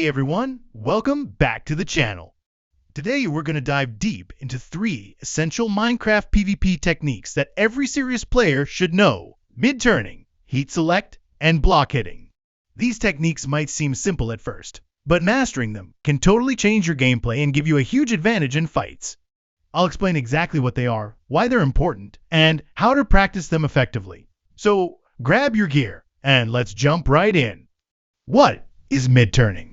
Hey everyone, welcome back to the channel. Today we're going to dive deep into 3 essential Minecraft PvP techniques that every serious player should know: mid-turning, heat select, and block hitting. These techniques might seem simple at first, but mastering them can totally change your gameplay and give you a huge advantage in fights. I'll explain exactly what they are, why they're important, and how to practice them effectively. So grab your gear and let's jump right in. What is mid-turning?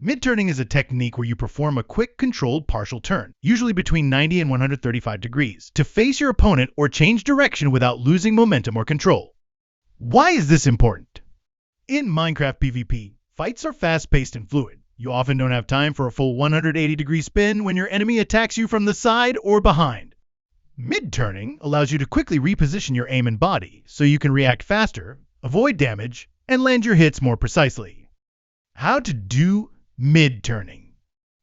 Mid-turning is a technique where you perform a quick, controlled partial turn, usually between 90 and 135 degrees, to face your opponent or change direction without losing momentum or control. Why is this important? In Minecraft PvP, fights are fast-paced and fluid. You often don't have time for a full 180-degree spin when your enemy attacks you from the side or behind. Mid-turning allows you to quickly reposition your aim and body so you can react faster, avoid damage, and land your hits more precisely. How to do mid-turning.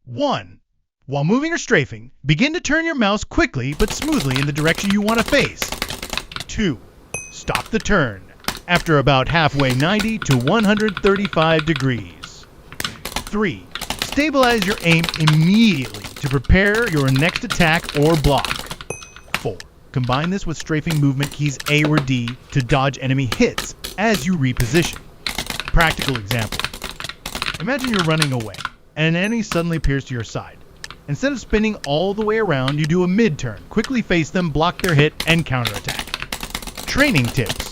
1. While moving or strafing, begin to turn your mouse quickly but smoothly in the direction you want to face. 2. Stop the turn after about halfway 90 to 135 degrees. 3. Stabilize your aim immediately to prepare your next attack or block. 4. Combine this with strafing movement keys A or D to dodge enemy hits as you reposition. Practical example. Imagine you're running away, and an enemy suddenly appears to your side. Instead of spinning all the way around, you do a mid-turn, quickly face them, block their hit, and counterattack. Training tips.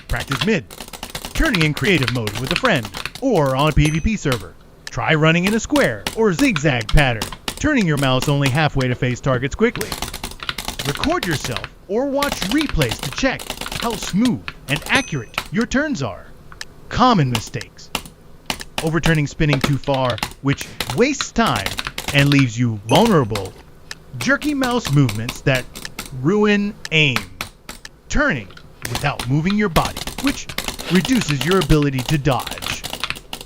Practice mid. Turning in creative mode with a friend, or on a PvP server. Try running in a square or zigzag pattern, turning your mouse only halfway to face targets quickly. Record yourself or watch replays to check how smooth and accurate your turns are. Common mistakes. Overturning, spinning too far, which wastes time and leaves you vulnerable. Jerky mouse movements that ruin aim. Turning without moving your body, which reduces your ability to dodge.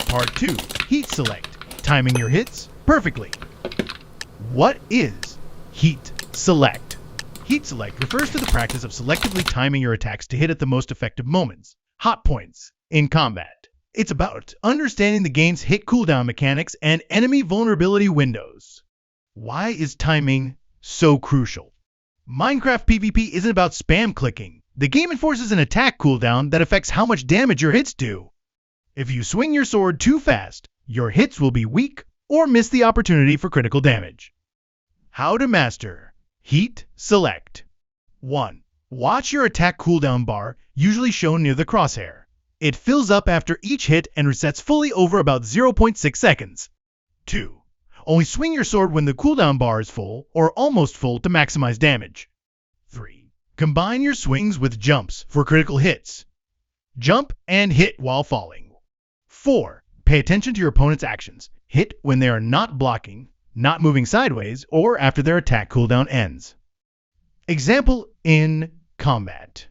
Part 2. Heat select. Timing your hits perfectly. What is heat select? Heat select refers to the practice of selectively timing your attacks to hit at the most effective moments, hot points, in combat. It's about understanding the game's hit cooldown mechanics and enemy vulnerability windows. Why is timing so crucial? Minecraft PvP isn't about spam clicking. The game enforces an attack cooldown that affects how much damage your hits do. If you swing your sword too fast, your hits will be weak or miss the opportunity for critical damage. How to master heat select. 1. Watch your attack cooldown bar, usually shown near the crosshair. It fills up after each hit and resets fully over about 0.6 seconds. 2. Only swing your sword when the cooldown bar is full or almost full to maximize damage. 3. Combine your swings with jumps for critical hits. Jump and hit while falling. 4. Pay attention to your opponent's actions. Hit when they are not blocking, not moving sideways, or after their attack cooldown ends. Example in combat.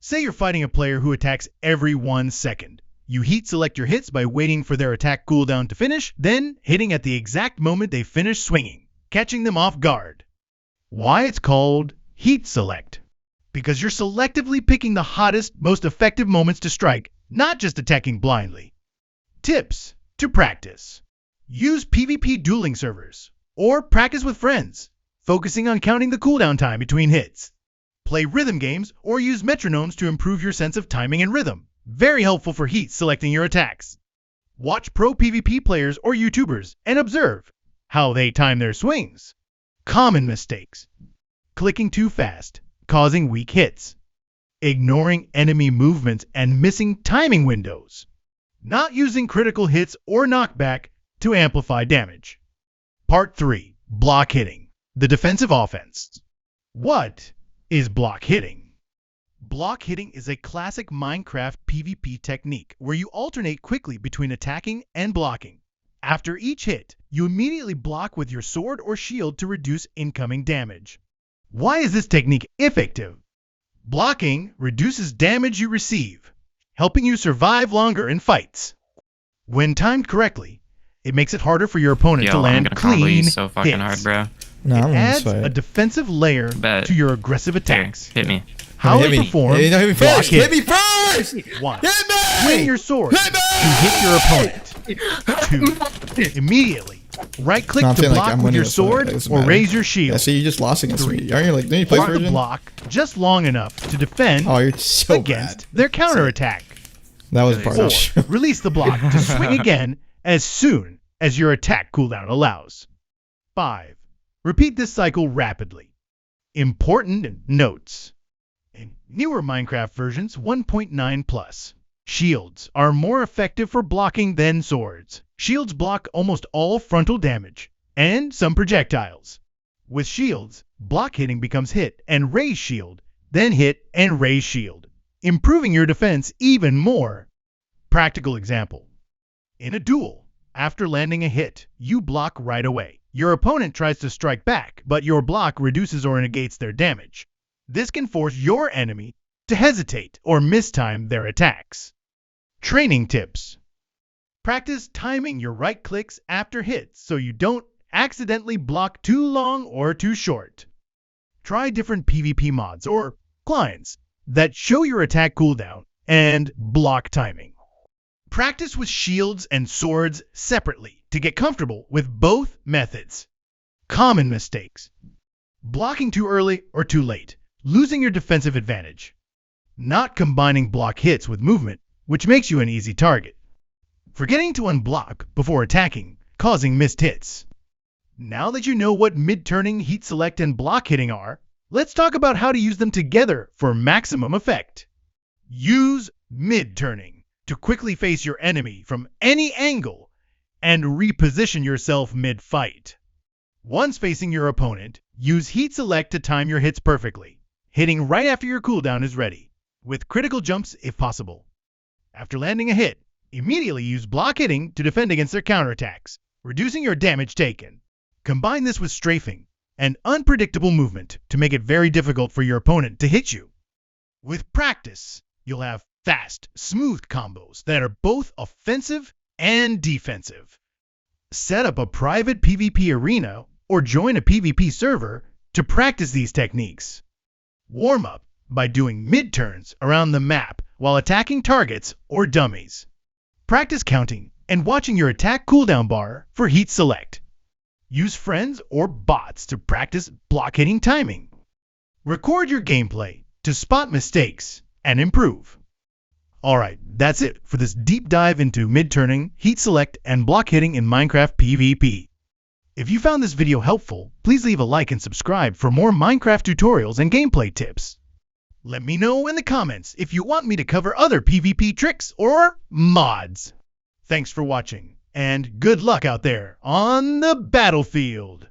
Say you're fighting a player who attacks every 1 second. You heat select your hits by waiting for their attack cooldown to finish, then hitting at the exact moment they finish swinging, catching them off guard. Why it's called heat select? Because you're selectively picking the hottest, most effective moments to strike, not just attacking blindly. Tips to practice. Use PvP dueling servers, or practice with friends, focusing on counting the cooldown time between hits. Play rhythm games or use metronomes to improve your sense of timing and rhythm. Very helpful for heat selecting your attacks. Watch pro PvP players or YouTubers and observe how they time their swings. Common mistakes. Clicking too fast, causing weak hits. Ignoring enemy movements and missing timing windows. Not using critical hits or knockback to amplify damage. Part 3. Block hitting. The defensive offense. What is block hitting? Block hitting is a classic Minecraft PvP technique where you alternate quickly between attacking and blocking. After each hit, you immediately block with your sword or shield to reduce incoming damage. Why is this technique effective? Blocking reduces damage you receive, helping you survive longer in fights. When timed correctly, it makes it harder for your opponent to land clean so fucking hits. hard, bro. No, It adds a defensive layer to your aggressive attacks. Here, hit me. How to perform hit me block first. hit. Hit me first. 1. Hit me. Swing your sword Hit me. to hit your opponent. 2. Immediately, right-click No, I'm to saying, like, block I'm with winning your this, so sword it doesn't or matter. raise your shield. Yeah, see, you just lost against 3. me. Aren't you like, didn't you play Block the version? block just long enough to defend Oh, you're so against bad. their counterattack. That was part 4. of Release the block to swing again as soon as your attack cooldown allows. 5. Repeat this cycle rapidly. Important notes. In newer Minecraft versions 1.9 plus, shields are more effective for blocking than swords. Shields block almost all frontal damage and some projectiles. With shields, block hitting becomes hit and raise shield, then hit and raise shield, improving your defense even more. Practical example. In a duel, after landing a hit, you block right away. Your opponent tries to strike back, but your block reduces or negates their damage. This can force your enemy to hesitate or mistime their attacks. Training tips. Practice timing your right clicks after hits so you don't accidentally block too long or too short. Try different PvP mods or clients that show your attack cooldown and block timing. Practice with shields and swords separately to get comfortable with both methods. Common mistakes. Blocking too early or too late, losing your defensive advantage. Not combining block hits with movement, which makes you an easy target. Forgetting to unblock before attacking, causing missed hits. Now that you know what mid-turning, heat select, and block hitting are, let's talk about how to use them together for maximum effect. Use mid-turning to quickly face your enemy from any angle and reposition yourself mid-fight. Once facing your opponent, use heat select to time your hits perfectly, hitting right after your cooldown is ready, with critical jumps if possible. After landing a hit, immediately use block hitting to defend against their counterattacks, reducing your damage taken. Combine this with strafing and unpredictable movement to make it very difficult for your opponent to hit you. With practice, you'll have fast, smooth combos that are both offensive and defensive. Set up a private PvP arena or join a PvP server to practice these techniques. Warm up by doing mid-turns around the map while attacking targets or dummies. Practice counting and watching your attack cooldown bar for heat select. Use friends or bots to practice block hitting timing. Record your gameplay to spot mistakes and improve. Alright, that's it for this deep dive into mid-turning, heat select, and block hitting in Minecraft PvP. If you found this video helpful, please leave a like and subscribe for more Minecraft tutorials and gameplay tips. Let me know in the comments if you want me to cover other PvP tricks or mods. Thanks for watching, and good luck out there on the battlefield!